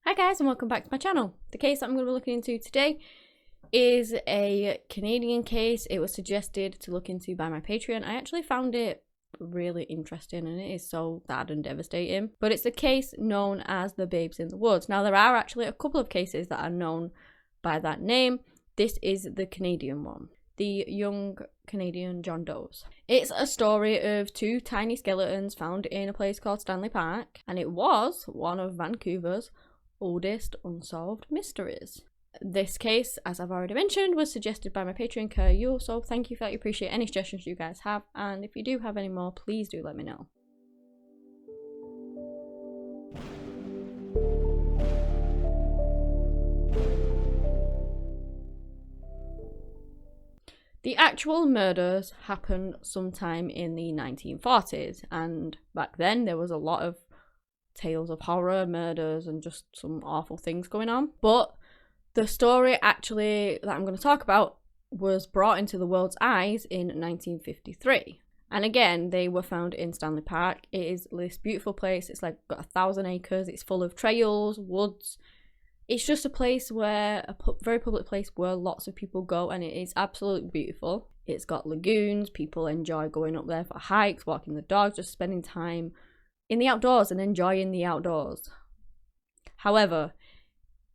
Hi guys and welcome back to my channel. The case that I'm going to be looking into today is a Canadian case. It was suggested to look into by my Patreon. I actually found it really interesting and it is so sad and devastating. But it's the case known as the Babes in the Woods. Now there are actually a couple of cases that are known by that name. This is the Canadian one. The young Canadian John Does. It's a story of two tiny skeletons found in a place called Stanley Park, and it was one of Vancouver's oldest unsolved mysteries. This case, as I've already mentioned, was suggested by my Patreon Caillou, so thank you for that. I appreciate any suggestions you guys have, and if you do have any more, please do let me know. The actual murders happened sometime in the 1940s, and back then there was a lot of tales of horror, murders, and just some awful things going on. But the story actually that I'm going to talk about was brought into the world's eyes in 1953. And again, they were found in Stanley Park. It is this beautiful place. It's like got 1,000 acres. It's full of trails, woods. It's just a place where, very public place where lots of people go, and it is absolutely beautiful. It's got lagoons. People enjoy going up there for hikes, walking the dogs, just spending time in the outdoors and enjoying the outdoors. However,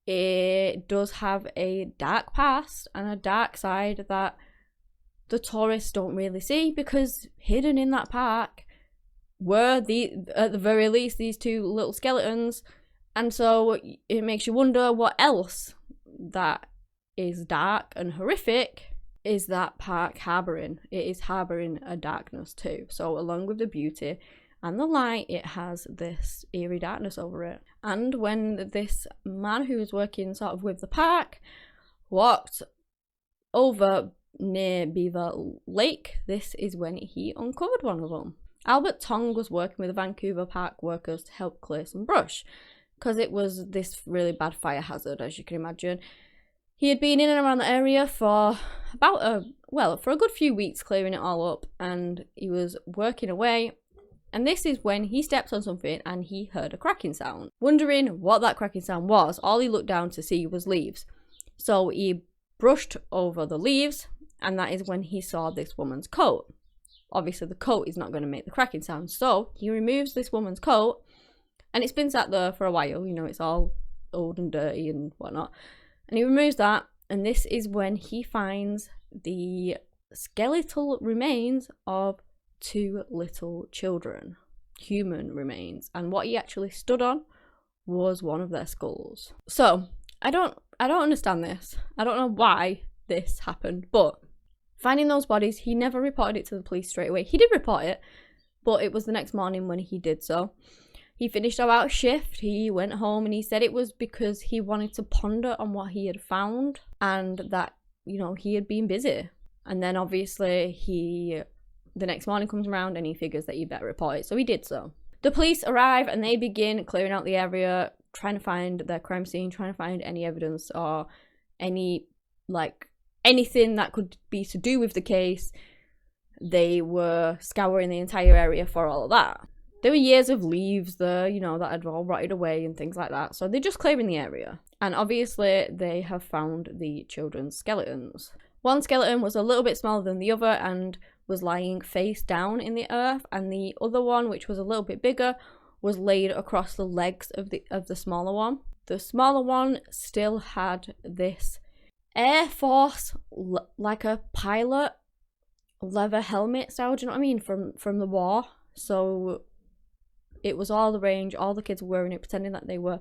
it does have a dark past and a dark side that the tourists don't really see, because hidden in that park were at the very least these two little skeletons. And so it makes you wonder what else that is dark and horrific is that park harbouring. It is harbouring a darkness too. So along with the beauty and the light, it has this eerie darkness over it. And when this man who was working sort of with the park walked over near Beaver Lake, this is when he uncovered one of them. Albert Tong was working with the Vancouver Park workers to help clear some brush, because it was this really bad fire hazard, as you can imagine. He had been in and around the area for for a good few weeks, clearing it all up, and he was working away. And this is when he stepped on something and he heard a cracking sound. Wondering what that cracking sound was, all he looked down to see was leaves. So he brushed over the leaves, and that is when he saw this woman's coat. Obviously the coat is not going to make the cracking sound, so he removes this woman's coat. And it's been sat there for a while, you know, it's all old and dirty and whatnot. And he removes that, and this is when he finds the skeletal remains of two little children, human remains. And what he actually stood on was one of their skulls. So, I don't understand this. I don't know why this happened, but finding those bodies, he never reported it to the police straight away. He did report it, but it was the next morning when he did so. He finished our shift, he went home, and he said it was because he wanted to ponder on what he had found and that, you know, he had been busy. And then obviously the next morning comes around and he figures that he better report it, so he did so. The police arrive and they begin clearing out the area, trying to find their crime scene, trying to find any evidence or anything that could be to do with the case. They were scouring the entire area for all of that. There were years of leaves there, you know, that had all rotted away and things like that. So they're just clearing the area. And obviously they have found the children's skeletons. One skeleton was a little bit smaller than the other and was lying face down in the earth. And the other one, which was a little bit bigger, was laid across the legs of the smaller one. The smaller one still had this Air Force, like a pilot leather helmet style, do you know what I mean, from the war. So it was all the range, all the kids were wearing it, pretending that they were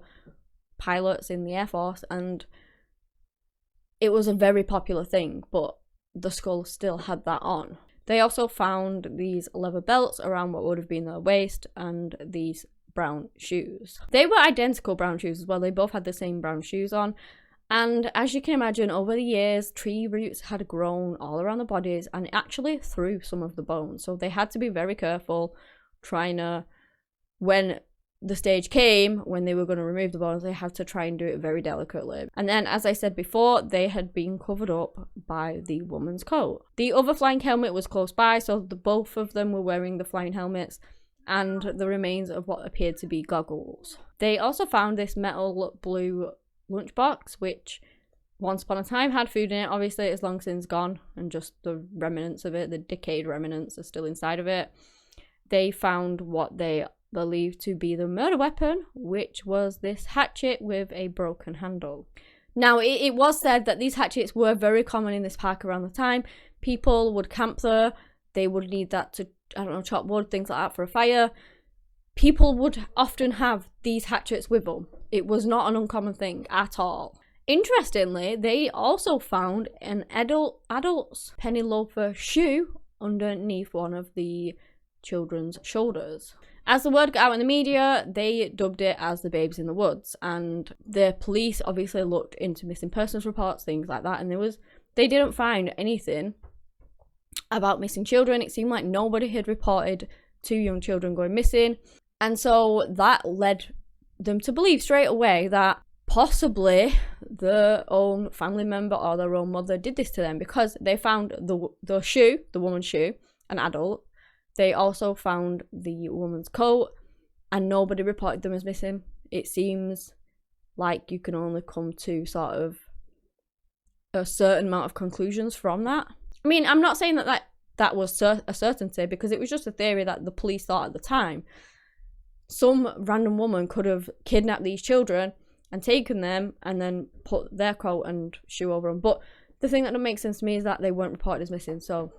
pilots in the Air Force, and it was a very popular thing, but the skull still had that on. They also found these leather belts around what would have been their waist and these brown shoes. They were identical brown shoes as well, they both had the same brown shoes on, and as you can imagine, over the years, tree roots had grown all around the bodies and actually through some of the bones, so they had to be very careful trying to, when the stage came, when they were going to remove the bones, they had to try and do it very delicately. And then, as I said before, they had been covered up by the woman's coat. The other flying helmet was close by, so both of them were wearing the flying helmets. and the remains of what appeared to be goggles. They also found this metal blue lunchbox, which once upon a time had food in it. Obviously, it's long since gone, and just the remnants of it, the decayed remnants, are still inside of it. They found what they believed to be the murder weapon, which was this hatchet with a broken handle. Now, it was said that these hatchets were very common in this park around the time. People would camp there. They would need that to, I don't know, chop wood, things like that for a fire. People would often have these hatchets with them. It was not an uncommon thing at all. Interestingly, they also found an adult's penny loafer shoe underneath one of the children's shoulders. As the word got out in the media, they dubbed it as the Babes in the Woods, and the police obviously looked into missing persons reports, things like that, and they didn't find anything about missing children. It seemed like nobody had reported 2 young children going missing, and so that led them to believe straight away that possibly their own family member or their own mother did this to them, because they found the shoe, the woman's shoe, an adult. They also found the woman's coat, and nobody reported them as missing. It seems like you can only come to sort of a certain amount of conclusions from that. I mean, I'm not saying that was a certainty, because it was just a theory that the police thought at the time. Some random woman could have kidnapped these children and taken them and then put their coat and shoe over them. But the thing that doesn't make sense to me is that they weren't reported as missing. So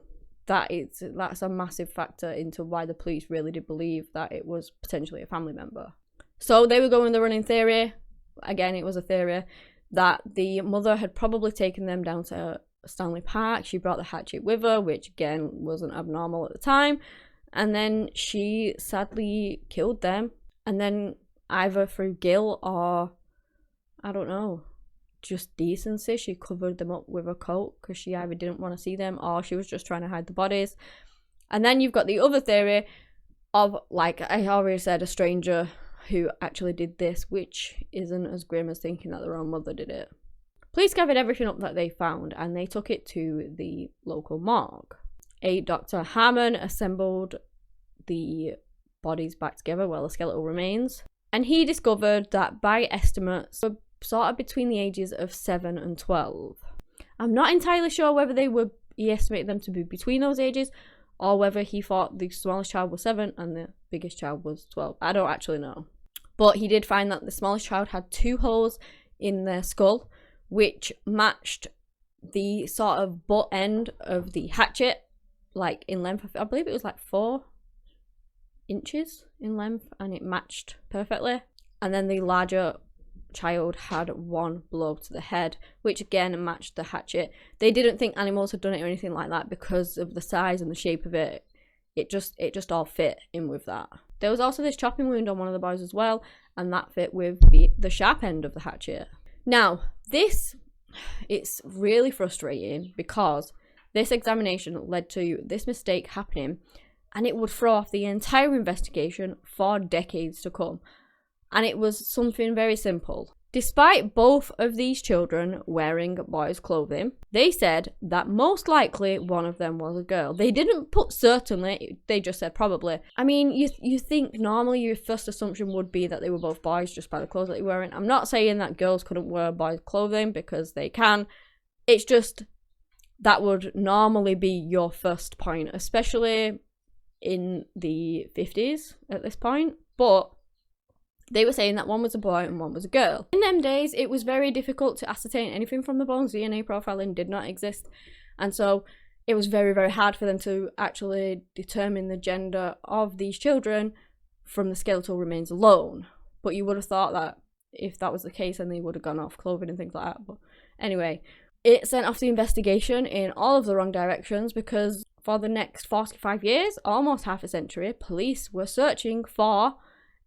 that's a massive factor into why the police really did believe that it was potentially a family member. So they were going with the running theory. Again, it was a theory that the mother had probably taken them down to Stanley Park. She brought the hatchet with her, which again wasn't abnormal at the time. And then she sadly killed them. And then either through guilt or, I don't know, just decency, she covered them up with a coat, because she either didn't want to see them or she was just trying to hide the bodies. And then you've got the other theory of, like I already said, a stranger who actually did this, which isn't as grim as thinking that their own mother did it. Police gathered everything up that they found and they took it to the local morgue. Dr. Harmon assembled the bodies back together, well, the skeletal remains, and he discovered that by estimates were sort of between the ages of 7 and 12. I'm not entirely sure whether he estimated them to be between those ages, or whether he thought the smallest child was 7 and the biggest child was 12. I don't actually know. But he did find that the smallest child had 2 holes in their skull, which matched the sort of butt end of the hatchet, like in length. I believe it was like 4 inches in length, and it matched perfectly. And then the larger child had 1 blow to the head, which again matched the hatchet. They didn't think animals had done it or anything like that because of the size and the shape of it. It just all fit in with that. There was also this chopping wound on one of the boys as well, and that fit with the sharp end of the hatchet. Now, it's really frustrating, because this examination led to this mistake happening, and it would throw off the entire investigation for decades to come. And it was something very simple. Despite both of these children wearing boys' clothing, they said that most likely one of them was a girl. They didn't put certainly, they just said probably. I mean, you think normally your first assumption would be that they were both boys just by the clothes that they were wearing. I'm not saying that girls couldn't wear boys' clothing, because they can. It's just that would normally be your first point, especially in the 50s at this point. But they were saying that one was a boy and one was a girl. In them days, it was very difficult to ascertain anything from the bones. DNA profiling did not exist. And so it was very, very hard for them to actually determine the gender of these children from the skeletal remains alone. But you would have thought that if that was the case, then they would have gone off clothing and things like that. But anyway, it sent off the investigation in all of the wrong directions, because for the next 45 years, almost half a century, police were searching for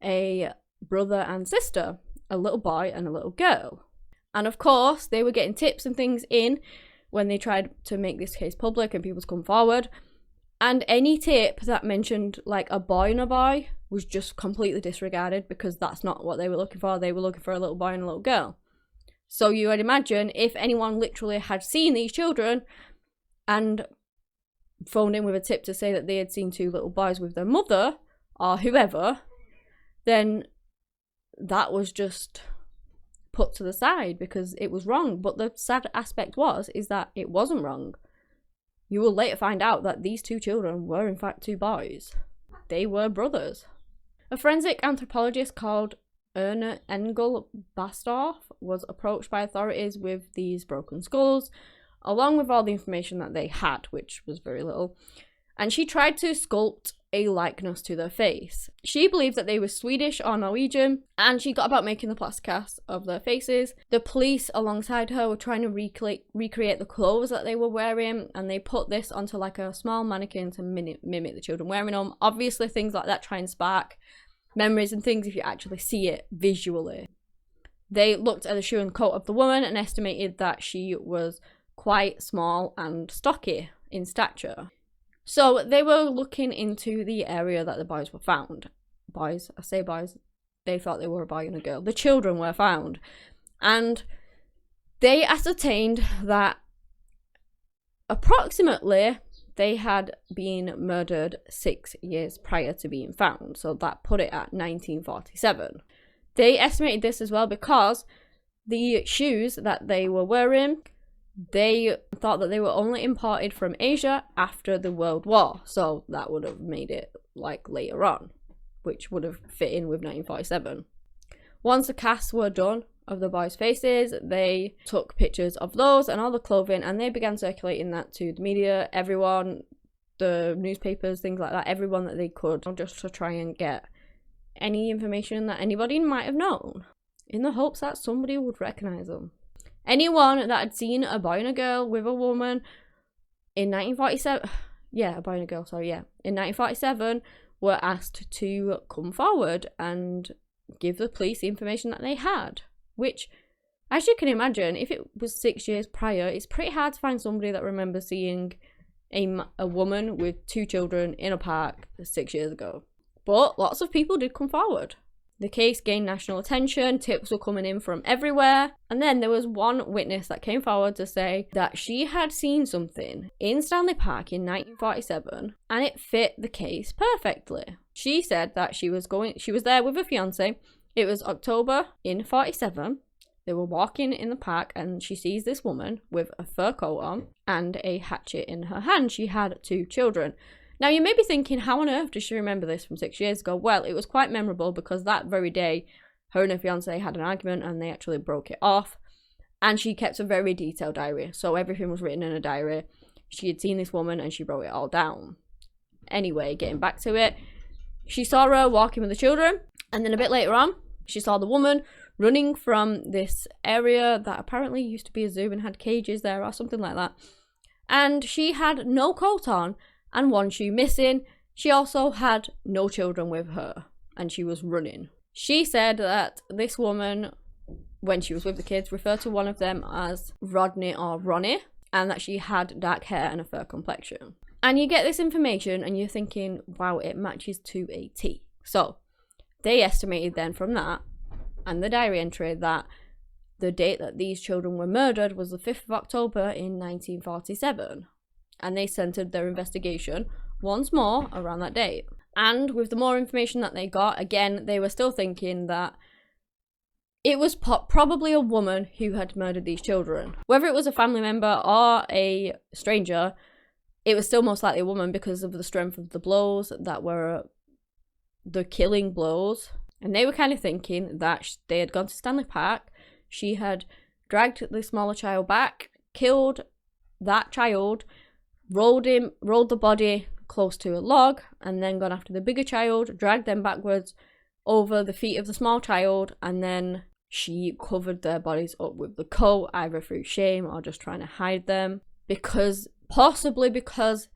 a brother and sister, a little boy and a little girl. And of course, they were getting tips and things in when they tried to make this case public and people to come forward. And any tip that mentioned like a boy and a boy was just completely disregarded, because that's not what they were looking for. They were looking for a little boy and a little girl. So you would imagine if anyone literally had seen these children and phoned in with a tip to say that they had seen 2 little boys with their mother, or whoever, then that was just put to the side because it was wrong. But the sad aspect is that it wasn't wrong. You will later find out that these two children were in fact two boys. They were brothers. A forensic anthropologist called Erna Engel Bastorff was approached by authorities with these broken skulls, along with all the information that they had, which was very little, and she tried to sculpt a likeness to their face. She believed that they were Swedish or Norwegian, and she got about making the plaster cast of their faces. The police alongside her were trying to recreate the clothes that they were wearing, and they put this onto like a small mannequin to mimic the children wearing them. Obviously things like that try and spark memories and things if you actually see it visually. They looked at the shoe and coat of the woman and estimated that she was quite small and stocky in stature. So they were looking into the area that the boys were found. Boys, I say boys, they thought they were a boy and a girl. The children were found. And they ascertained that approximately they had been murdered 6 years prior to being found. So that put it at 1947. They estimated this as well because the shoes that they were wearing, they thought that they were only imported from Asia after the World War. So that would have made it like later on, which would have fit in with 1947. Once the casts were done of the boys' faces, they took pictures of those and all the clothing, and they began circulating that to the media, everyone, the newspapers, things like that, everyone that they could, just to try and get any information that anybody might have known, in the hopes that somebody would recognize them. Anyone that had seen a boy and a girl with a woman in 1947, a boy and a girl, in 1947, were asked to come forward and give the police the information that they had. Which, as you can imagine, if it was 6 years prior, it's pretty hard to find somebody that remembers seeing a woman with two children in a park 6 years ago. But lots of people did come forward. The case gained national attention, tips were coming in from everywhere, and then there was one witness that came forward to say that she had seen something in Stanley Park in 1947 and it fit the case perfectly. She said that she was there with her fiance. It was October in 47. They were walking in the park and she sees this woman with a fur coat on and a hatchet in her hand. She had two children. Now you may be thinking, how on earth does she remember this from 6 years ago? Well, it was quite memorable because that very day her and her fiance had an argument and they actually broke it off. And she kept a very detailed diary. So everything was written in a diary. She had seen this woman and she wrote it all down. Anyway, getting back to it, she saw her walking with the children, and then a bit later on, she saw the woman running from this area that apparently used to be a zoo and had cages there or something like that. And she had no coat on and one shoe missing. She also had no children with her and she was running. She said that this woman, when she was with the kids, referred to one of them as Rodney or Ronnie, and that she had dark hair and a fair complexion. And you get this information and you're thinking, wow, it matches to a T. So they estimated then from that and the diary entry that the date that these children were murdered was the 5th of October in 1947. And they centered their investigation once more around that date. And with the more information that they got, again, they were still thinking that it was probably a woman who had murdered these children. Whether it was a family member or a stranger, it was still most likely a woman because of the strength of the blows that were the killing blows. And they were kind of thinking that they had gone to Stanley Park, she had dragged the smaller child back, killed that child, rolled the body close to a log, and then gone after the bigger child, dragged them backwards over the feet of the small child, and then she covered their bodies up with the coat, either through shame or just trying to hide them. Possibly because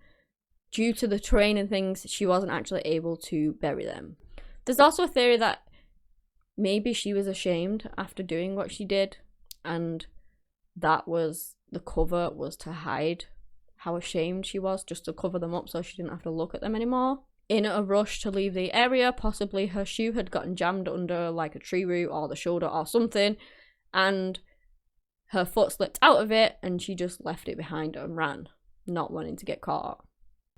due to the terrain and things, she wasn't actually able to bury them. There's also a theory that maybe she was ashamed after doing what she did, and that was the cover, was to hide how ashamed she was, just to cover them up so she didn't have to look at them anymore. In a rush to leave the area, possibly her shoe had gotten jammed under like a tree root or the shoulder or something, and her foot slipped out of it and she just left it behind and ran, not wanting to get caught.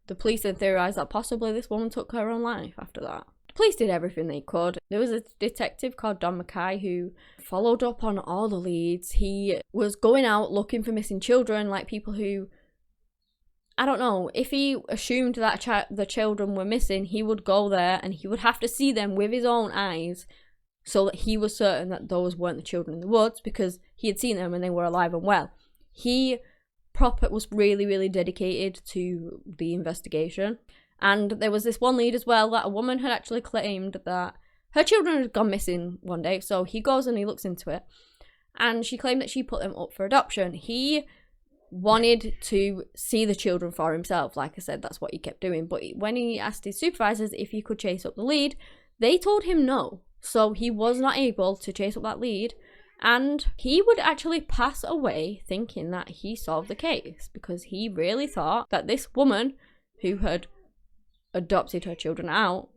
The police then theorised that possibly this woman took her own life after that. Police did everything they could. There was a detective called Don Mackay who followed up on all the leads. He was going out looking for missing children, like people who, I don't know, if he assumed that the children were missing, he would go there and he would have to see them with his own eyes so that he was certain that those weren't the children in the woods, because he had seen them and they were alive and well. He was really, really dedicated to the investigation. And there was this one lead as well that a woman had actually claimed that her children had gone missing one day. So he goes and he looks into it. And she claimed that she put them up for adoption. He wanted to see the children for himself. Like I said, that's what he kept doing. But when he asked his supervisors if he could chase up the lead, they told him no. So he was not able to chase up that lead. And he would actually pass away thinking that he solved the case, because he really thought that this woman who had adopted her children out,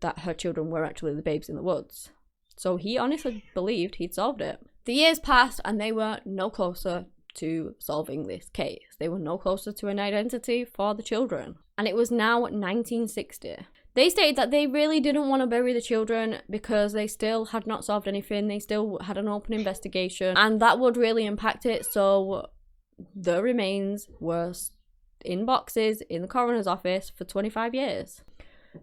that her children were actually the babes in the woods. So he honestly believed he'd solved it. The years passed and they were no closer to solving this case. They were no closer to an identity for the children. And it was now 1960. They stated that they really didn't want to bury the children because they still had not solved anything. They still had an open investigation and that would really impact it. So the remains were in boxes in the coroner's office for 25 years.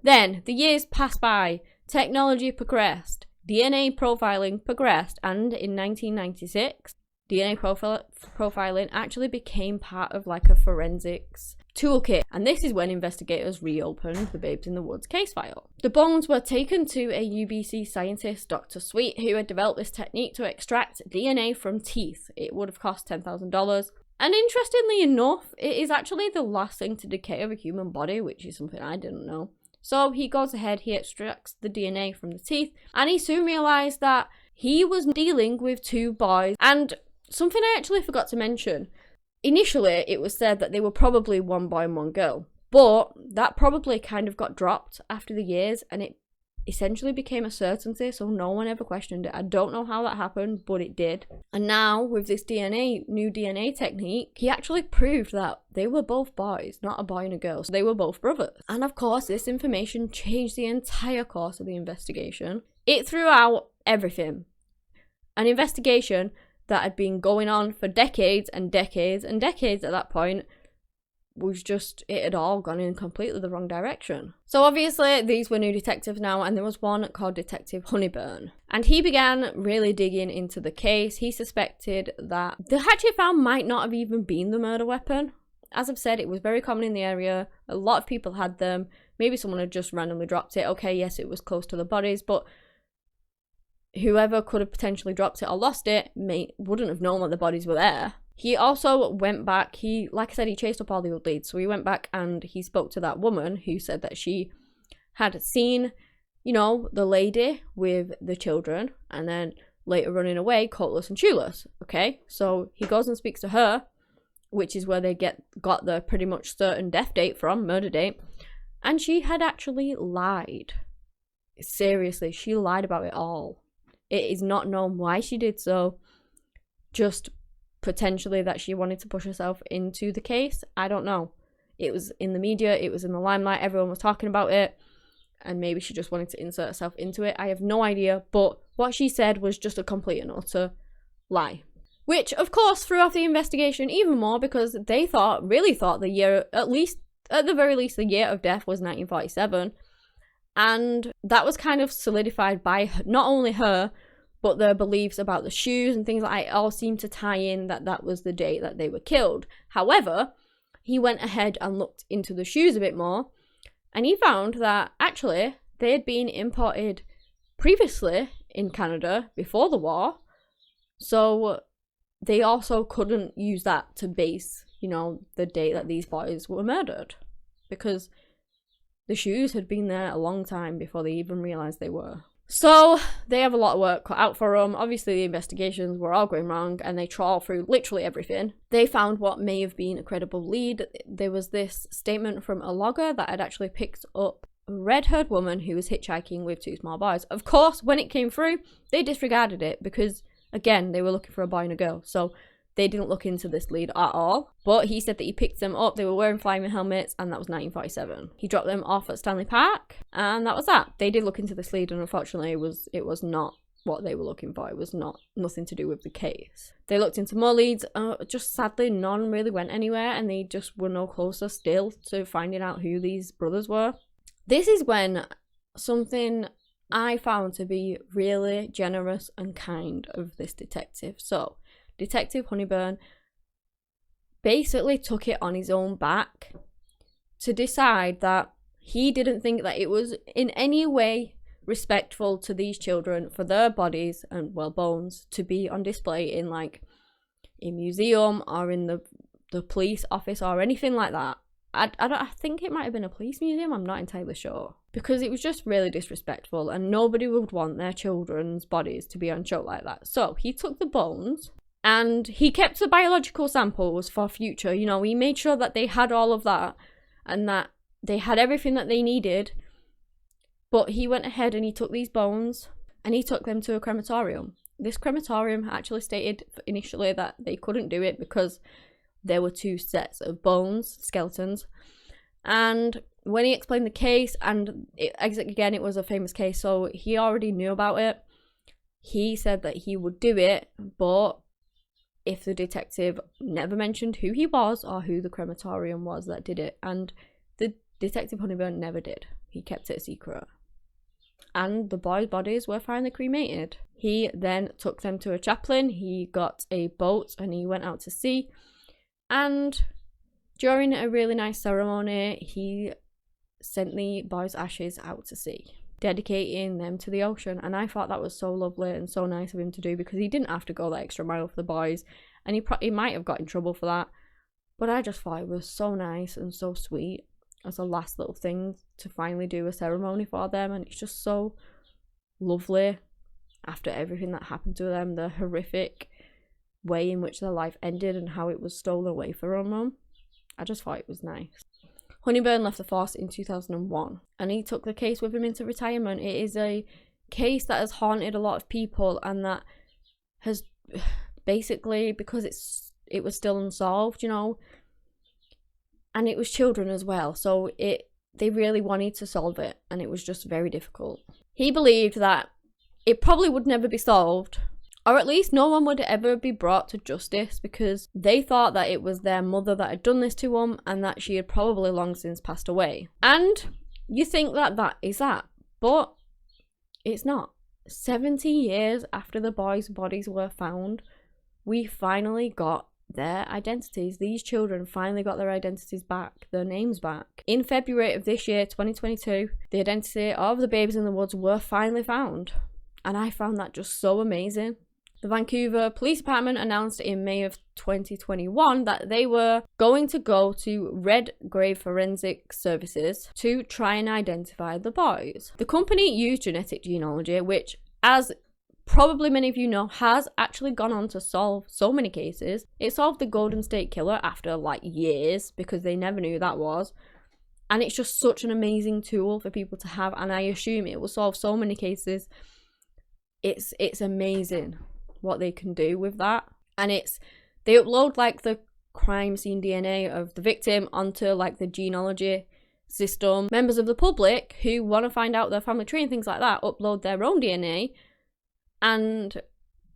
Then the years passed by, technology progressed, DNA profiling progressed, and in 1996, DNA profiling actually became part of like a forensics toolkit, and this is when investigators reopened the Babes in the Woods case file. The bones were taken to a UBC scientist, Dr. Sweet, who had developed this technique to extract DNA from teeth. It would have cost $10,000. And interestingly enough, it is actually the last thing to decay of a human body, which is something I didn't know. So he goes ahead, he extracts the DNA from the teeth, and he soon realised that he was dealing with two boys. And something I actually forgot to mention, initially it was said that they were probably one boy and one girl, but that probably kind of got dropped after the years and it essentially became a certainty, so no one ever questioned it. I don't know how that happened, but it did. And now with this new DNA technique, he actually proved that they were both boys, not a boy and a girl, so they were both brothers. And of course this information changed the entire course of the investigation. It threw out everything. An investigation that had been going on for decades and decades and decades at that point was just, it had all gone in completely the wrong direction. So obviously these were new detectives now, and there was one called Detective Honeyburn, and he began really digging into the case. He suspected that the hatchet found might not have even been the murder weapon. As I've said, it was very common in the area. A lot of people had them. Maybe someone had just randomly dropped it. Okay, yes, it was close to the bodies, but whoever could have potentially dropped it or lost it wouldn't have known that the bodies were there. He also went back, like I said, he chased up all the old leads, so he went back and he spoke to that woman who said that she had seen, the lady with the children and then later running away coatless and shoeless. Okay, so he goes and speaks to her, which is where they got the pretty much certain death date from, murder date, and she had actually lied. Seriously, she lied about it all. It is not known why she did so, just potentially that she wanted to push herself into the case. I don't know. It was in the media, it was in the limelight, everyone was talking about it, and maybe she just wanted to insert herself into it. I have no idea, but what she said was just a complete and utter lie. Which, of course, threw off the investigation even more, because they really thought the year, at the very least, the year of death was 1947. And that was kind of solidified by not only her, but their beliefs about the shoes and things like that all seemed to tie in that was the date that they were killed. However, he went ahead and looked into the shoes a bit more, and he found that actually they had been imported previously in Canada before the war, so they also couldn't use that to base, the date that these boys were murdered, because the shoes had been there a long time before they even realised they were. So they have a lot of work cut out for them. Obviously the investigations were all going wrong and they trawl through literally everything. They found what may have been a credible lead. There was this statement from a logger that had actually picked up a red-haired woman who was hitchhiking with two small boys. Of course, when it came through, they disregarded it because, again, they were looking for a boy and a girl. So They didn't look into this lead at all, but he said that he picked them up. They were wearing flying helmets, and that was 1947. He dropped them off at Stanley Park, and that was that. They did look into this lead, and unfortunately, it was not what they were looking for. It was nothing to do with the case. They looked into more leads, just sadly none really went anywhere, and they just were no closer still to finding out who these brothers were. This is when something I found to be really generous and kind of this detective. So Detective Honeyburn basically took it on his own back to decide that he didn't think that it was in any way respectful to these children for their bodies and, well, bones to be on display in like a museum or in the police office or anything like that. I think it might have been a police museum, I'm not entirely sure, because it was just really disrespectful and nobody would want their children's bodies to be on show like that. So he took the bones and he kept the biological samples for future. You know, he made sure that they had all of that and that they had everything that they needed. But he went ahead and he took these bones and he took them to a crematorium. This crematorium actually stated initially that they couldn't do it because there were two sets of bones, skeletons. And when he explained the case, and again, it was a famous case, so he already knew about it. He said that he would do it, but if the detective never mentioned who he was or who the crematorium was that did it. And the Detective Honeyburn never did. He kept it a secret. And the boys' bodies were finally cremated. He then took them to a chaplain. He got a boat and he went out to sea. And during a really nice ceremony, he sent the boys' ashes out to sea, dedicating them to the ocean. And I thought that was so lovely and so nice of him to do, because he didn't have to go that extra mile for the boys, and he might have got in trouble for that, but I just thought it was so nice and so sweet as a last little thing to finally do a ceremony for them. And it's just so lovely after everything that happened to them, the horrific way in which their life ended and how it was stolen away from them. I just thought it was nice. Honeyburn left the force in 2001 and he took the case with him into retirement. It is a case that has haunted a lot of people, and that has basically, because it was still unsolved, you know, and it was children as well, so they really wanted to solve it, and it was just very difficult. He believed that it probably would never be solved, or at least no one would ever be brought to justice, because they thought that it was their mother that had done this to them and that she had probably long since passed away. And you think that is that, but it's not. 70 years after the boys' bodies were found, we finally got their identities. These children finally got their identities back, their names back. In February of this year, 2022, the identity of the babies in the woods were finally found. And I found that just so amazing. The Vancouver Police Department announced in May of 2021 that they were going to go to Red Grave Forensic Services to try and identify the boys. The company used genetic genealogy, which, as probably many of you know, has actually gone on to solve so many cases. It solved the Golden State Killer after like years, because they never knew who that was. And it's just such an amazing tool for people to have, and I assume it will solve so many cases. It's amazing what they can do with that. And they upload like the crime scene DNA of the victim onto like the genealogy system. Members of the public who want to find out their family tree and things like that upload their own DNA, and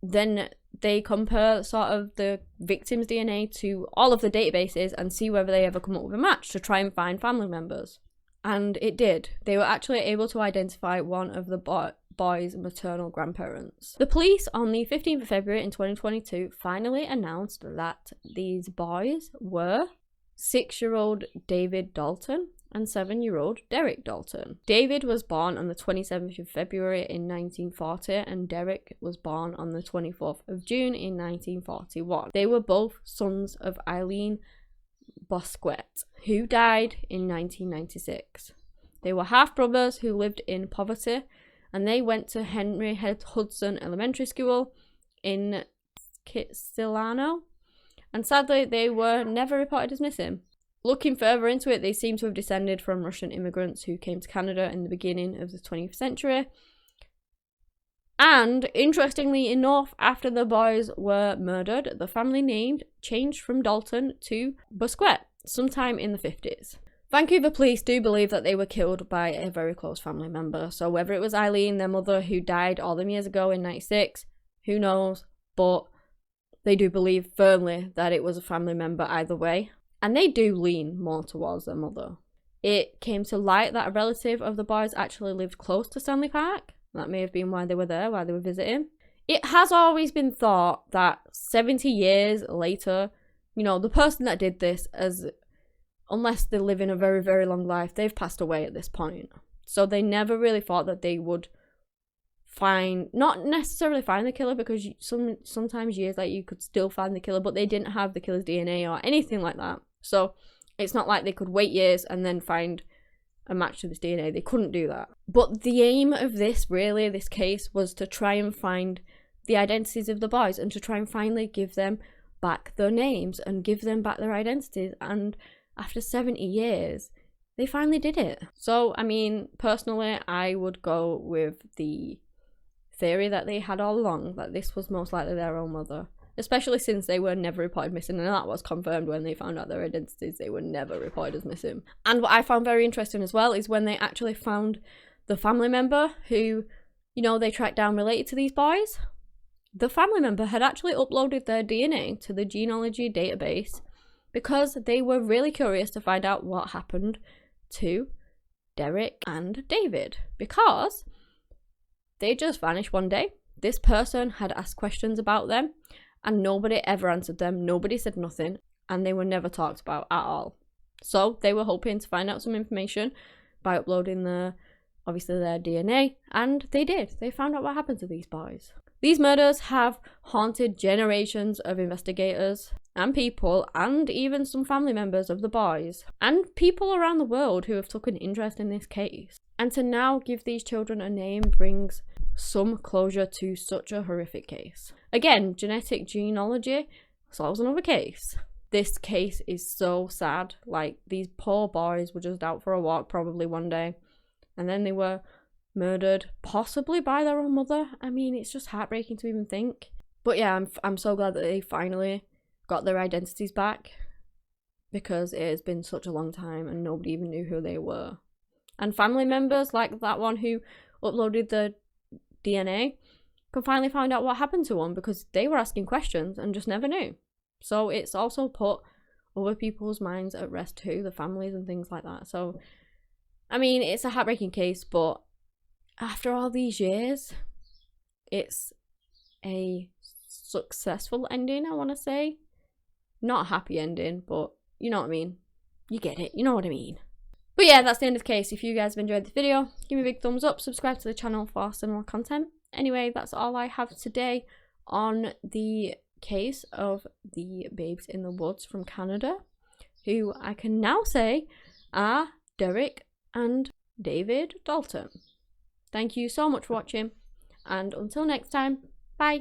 then they compare sort of the victim's DNA to all of the databases and see whether they ever come up with a match to try and find family members. And it did. They were actually able to identify one of the boys' maternal grandparents. The police on the 15th of February in 2022 finally announced that these boys were 6-year-old David Dalton and 7-year-old Derek Dalton. David was born on the 27th of February in 1940 and Derek was born on the 24th of June in 1941. They were both sons of Eileen Bosquet, who died in 1996. They were half-brothers who lived in poverty, and they went to Henry Hudson Elementary School in Kitsilano, and sadly they were never reported as missing. Looking further into it, they seem to have descended from Russian immigrants who came to Canada in the beginning of the 20th century. And interestingly enough, after the boys were murdered, the family name changed from Dalton to Busquet sometime in the 50s. Vancouver police do believe that they were killed by a very close family member. So whether it was Eileen, their mother, who died all them years ago in 96, who knows? But they do believe firmly that it was a family member either way. And they do lean more towards their mother. It came to light that a relative of the boys actually lived close to Stanley Park. That may have been why they were there, why they were visiting. It has always been thought that 70 years later, you know, the person that did this, unless they live in a very, very long life, they've passed away at this point. So they never really thought that they would not necessarily find the killer, because sometimes years later you could still find the killer, but they didn't have the killer's DNA or anything like that. So it's not like they could wait years and then find a match to this DNA. They couldn't do that. But the aim of this case, was to try and find the identities of the boys and to try and finally give them back their names and give them back their identities. And after 70 years, they finally did it. So, I mean, personally, I would go with the theory that they had all along, that this was most likely their own mother. Especially since they were never reported missing, and that was confirmed when they found out their identities. They were never reported as missing. And what I found very interesting as well is when they actually found the family member who, you know, they tracked down related to these boys. The family member had actually uploaded their DNA to the genealogy database because they were really curious to find out what happened to Derek and David, because they just vanished one day. This person had asked questions about them and nobody ever answered them. Nobody said nothing, and they were never talked about at all. So they were hoping to find out some information by uploading obviously their DNA, and they did. They found out what happened to these boys. These murders have haunted generations of investigators and people, and even some family members of the boys, and people around the world who have taken interest in this case. And to now give these children a name brings some closure to such a horrific case. Again, genetic genealogy solves another case. This case is so sad. Like, these poor boys were just out for a walk probably one day, and then they were murdered, possibly by their own mother. I mean, it's just heartbreaking to even think. But yeah, I'm so glad that they finally got their identities back, because it has been such a long time and nobody even knew who they were. And family members like that one who uploaded the DNA can finally find out what happened to them, because they were asking questions and just never knew. So it's also put other people's minds at rest too, the families and things like that. So, I mean, it's a heartbreaking case, but after all these years, it's a successful ending, I want to say. Not a happy ending, but you know what I mean. You get it. You know what I mean. But yeah, that's the end of the case. If you guys have enjoyed the video, give me a big thumbs up, subscribe to the channel for similar content. Anyway, that's all I have today on the case of the babes in the woods from Canada, who I can now say are Derek and David Dalton. Thank you so much for watching, and until next time, bye!